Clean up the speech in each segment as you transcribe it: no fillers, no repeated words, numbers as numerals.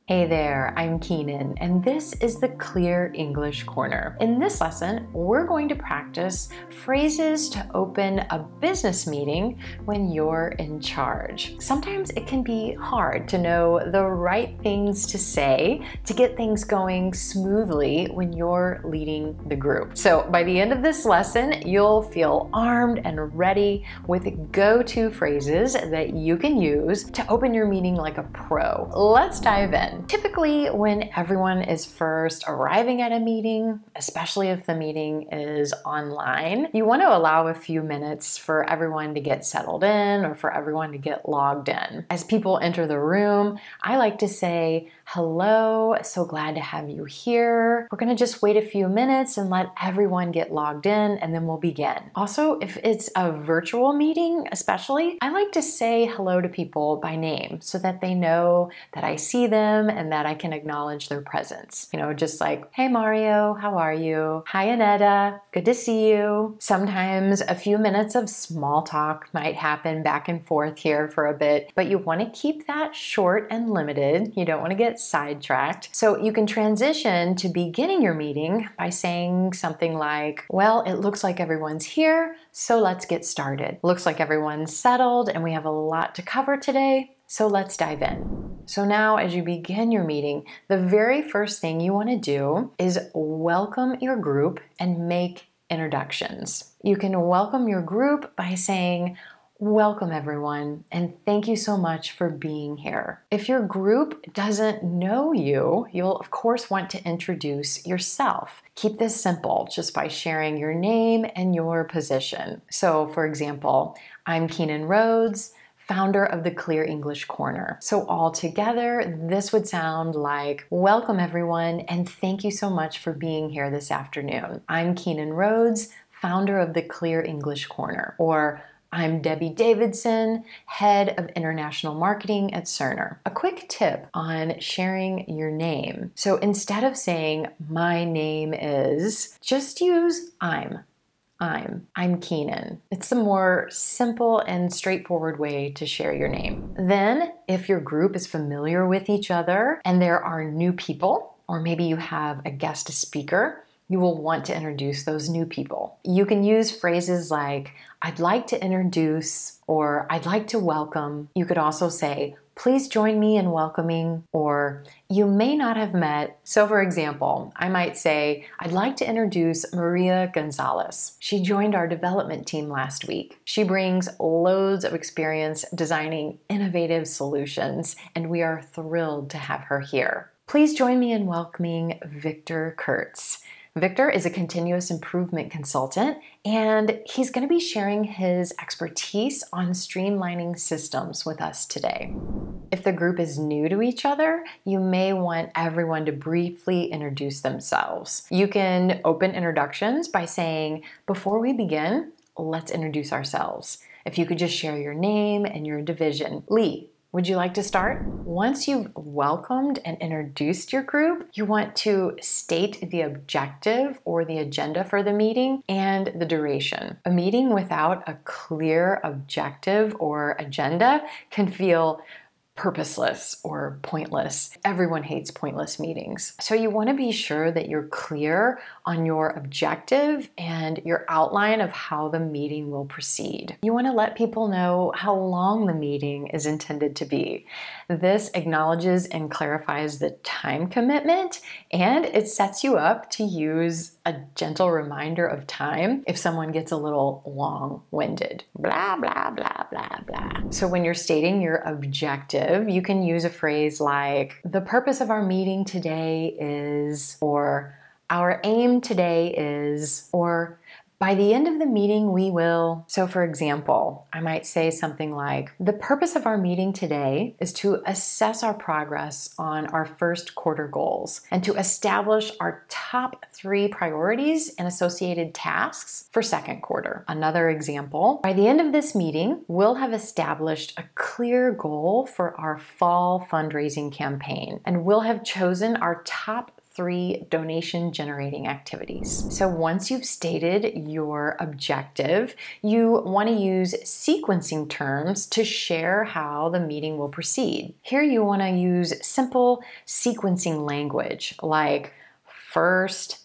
Hey there, I'm Keenan, and this is the Clear English Corner. In this lesson, we're going to practice phrases to open a business meeting when you're in charge. Sometimes it can be hard to know the right things to say to get things going smoothly when you're leading the group. So by the end of this lesson, you'll feel armed and ready with go-to phrases that you can use to open your meeting like a pro. Let's dive in. Typically, when everyone is first arriving at a meeting, especially if the meeting is online, you want to allow a few minutes for everyone to get settled in or for everyone to get logged in. As people enter the room, I like to say, "Hello, so glad to have you here. We're going to just wait a few minutes and let everyone get logged in, and then we'll begin." Also, if it's a virtual meeting, especially, I like to say hello to people by name so that they know that I see them and that I can acknowledge their presence. You know, just like, "Hey Mario, how are you? Hi Aneta, good to see you." Sometimes a few minutes of small talk might happen back and forth here for a bit, but you want to keep that short and limited. You don't want to get sidetracked. So you can transition to beginning your meeting by saying something like, "Well, it looks like everyone's here, so let's get started. Looks like everyone's settled and we have a lot to cover today. So let's dive in." So now as you begin your meeting, the very first thing you want to do is welcome your group and make introductions. You can welcome your group by saying, "Welcome everyone, and thank you so much for being here." If your group doesn't know you, you'll of course want to introduce yourself. Keep this simple just by sharing your name and your position. So for example, I'm Keenyn Rhodes, founder of the Clear English Corner. So all together, this would sound like, "Welcome everyone, and thank you so much for being here this afternoon. I'm Keenyn Rhodes, founder of the Clear English Corner." Or, "I'm Debbie Davidson, head of international marketing at Cerner." A quick tip on sharing your name. So instead of saying, "My name is," just use I'm Keenan. It's the more simple and straightforward way to share your name. Then, if your group is familiar with each other and there are new people, or maybe you have a guest speaker, you will want to introduce those new people. You can use phrases like, "I'd like to introduce," or "I'd like to welcome." You could also say, "Please join me in welcoming," or "You may not have met." So for example, I might say, "I'd like to introduce Maria Gonzalez. She joined our development team last week. She brings loads of experience designing innovative solutions, and we are thrilled to have her here. Please join me in welcoming Victor Kurtz. Victor is a continuous improvement consultant, and he's going to be sharing his expertise on streamlining systems with us today." If the group is new to each other, you may want everyone to briefly introduce themselves. You can open introductions by saying, "Before we begin, let's introduce ourselves. If you could just share your name and your division." Lee, would you like to start? Once you've welcomed and introduced your group, you want to state the objective or the agenda for the meeting and the duration. A meeting without a clear objective or agenda can feel purposeless or pointless. Everyone hates pointless meetings. So you want to be sure that you're clear on your objective and your outline of how the meeting will proceed. You want to let people know how long the meeting is intended to be. This acknowledges and clarifies the time commitment, and it sets you up to use a gentle reminder of time if someone gets a little long-winded. Blah, blah, blah, blah, blah. So when you're stating your objective, you can use a phrase like, "The purpose of our meeting today is," or "Our aim today is," or "By the end of the meeting, we will." So for example, I might say something like, "The purpose of our meeting today is to assess our progress on our first quarter goals and to establish our top 3 priorities and associated tasks for second quarter." Another example, "By the end of this meeting, we'll have established a clear goal for our fall fundraising campaign, and we'll have chosen our top 3 donation generating activities. So once you've stated your objective, you want to use sequencing terms to share how the meeting will proceed. Here you want to use simple sequencing language like first,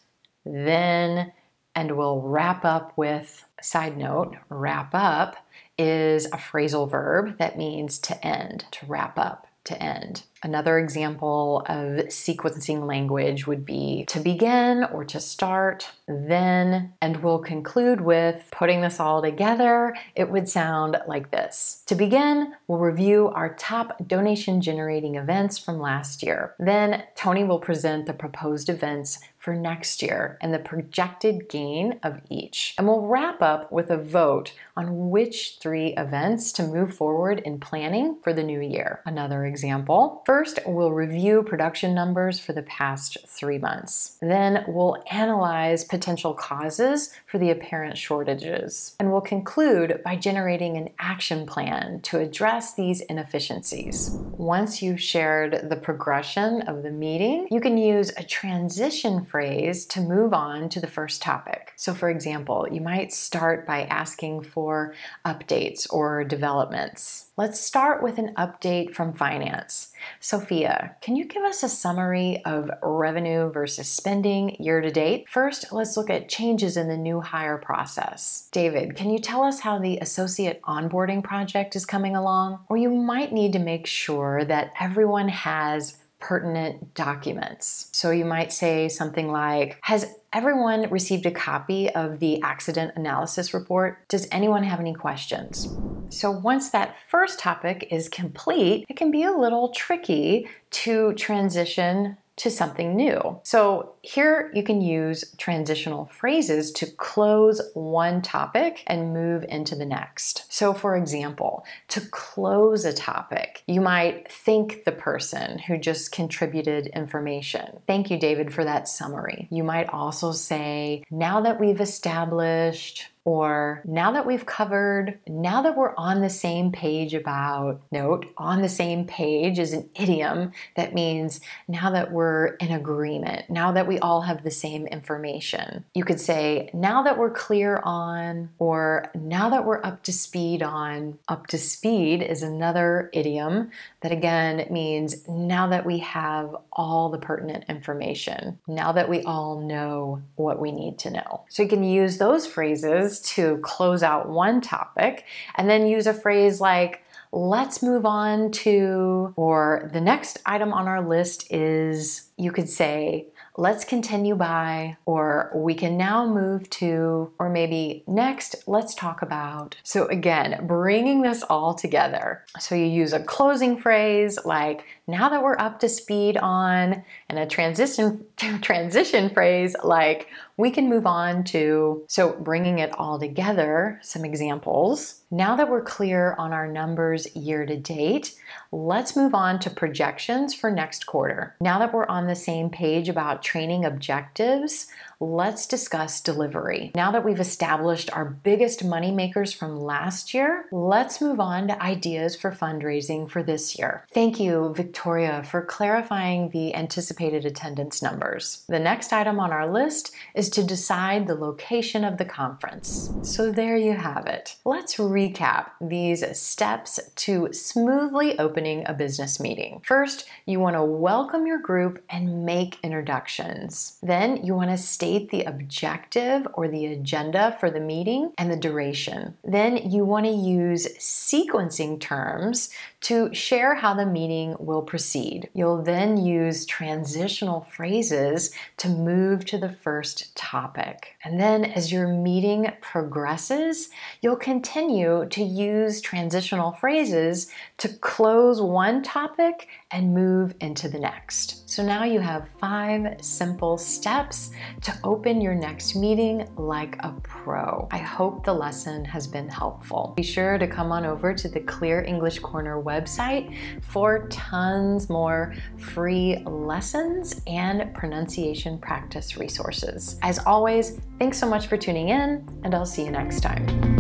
then, and we'll wrap up with, side note, wrap up is a phrasal verb that means to end, to wrap up, to end. Another example of sequencing language would be to begin or to start, then, and we'll conclude with putting this all together. It would sound like this. To begin, we'll review our top donation generating events from last year. Then Tony will present the proposed events for next year and the projected gain of each. And we'll wrap up with a vote on which 3 events to move forward in planning for the new year. Another example. First, we'll review production numbers for the past 3 months. Then we'll analyze potential causes for the apparent shortages. And we'll conclude by generating an action plan to address these inefficiencies. Once you've shared the progression of the meeting, you can use a transition phrase to move on to the first topic. So for example, you might start by asking for updates or developments. Let's start with an update from finance. Sophia, can you give us a summary of revenue versus spending year to date? First, let's look at changes in the new hire process. David, can you tell us how the associate onboarding project is coming along? Or you might need to make sure that everyone has pertinent documents. So you might say something like, has everyone received a copy of the accident analysis report? Does anyone have any questions? So once that first topic is complete, it can be a little tricky to transition to something new. So here you can use transitional phrases to close one topic and move into the next. So for example, to close a topic, you might thank the person who just contributed information. Thank you, David, for that summary. You might also say, now that we've established, or now that we've covered, now that we're on the same page about, note, on the same page is an idiom that means now that we're in agreement, now that we all have the same information. You could say, now that we're clear on, or now that we're up to speed on. Up to speed is another idiom that again means now that we have all the pertinent information, now that we all know what we need to know. So you can use those phrases to close out one topic and then use a phrase like, let's move on to, or the next item on our list is, you could say, let's continue by, or we can now move to, or maybe next, let's talk about. So again, bringing this all together. So you use a closing phrase like, now that we're up to speed on, and a transition phrase like, we can move on to. So bringing it all together, some examples. Now that we're clear on our numbers year to date, let's move on to projections for next quarter. Now that we're on the same page about training objectives, let's discuss delivery. Now that we've established our biggest money makers from last year, let's move on to ideas for fundraising for this year. Thank you, Victoria, for clarifying the anticipated attendance numbers. The next item on our list is to decide the location of the conference. So there you have it. Let's recap these steps to smoothly opening a business meeting. First, you want to welcome your group and make introductions. Then you want to state the objective or the agenda for the meeting and the duration. Then you want to use sequencing terms to share how the meeting will proceed. You'll then use transitional phrases to move to the first topic. And then as your meeting progresses, you'll continue to use transitional phrases to close one topic and move into the next. So now you have 5 simple steps to open your next meeting like a pro. I hope the lesson has been helpful. Be sure to come on over to the Clear English Corner website for tons more free lessons and pronunciation practice resources. As always, thanks so much for tuning in, and I'll see you next time.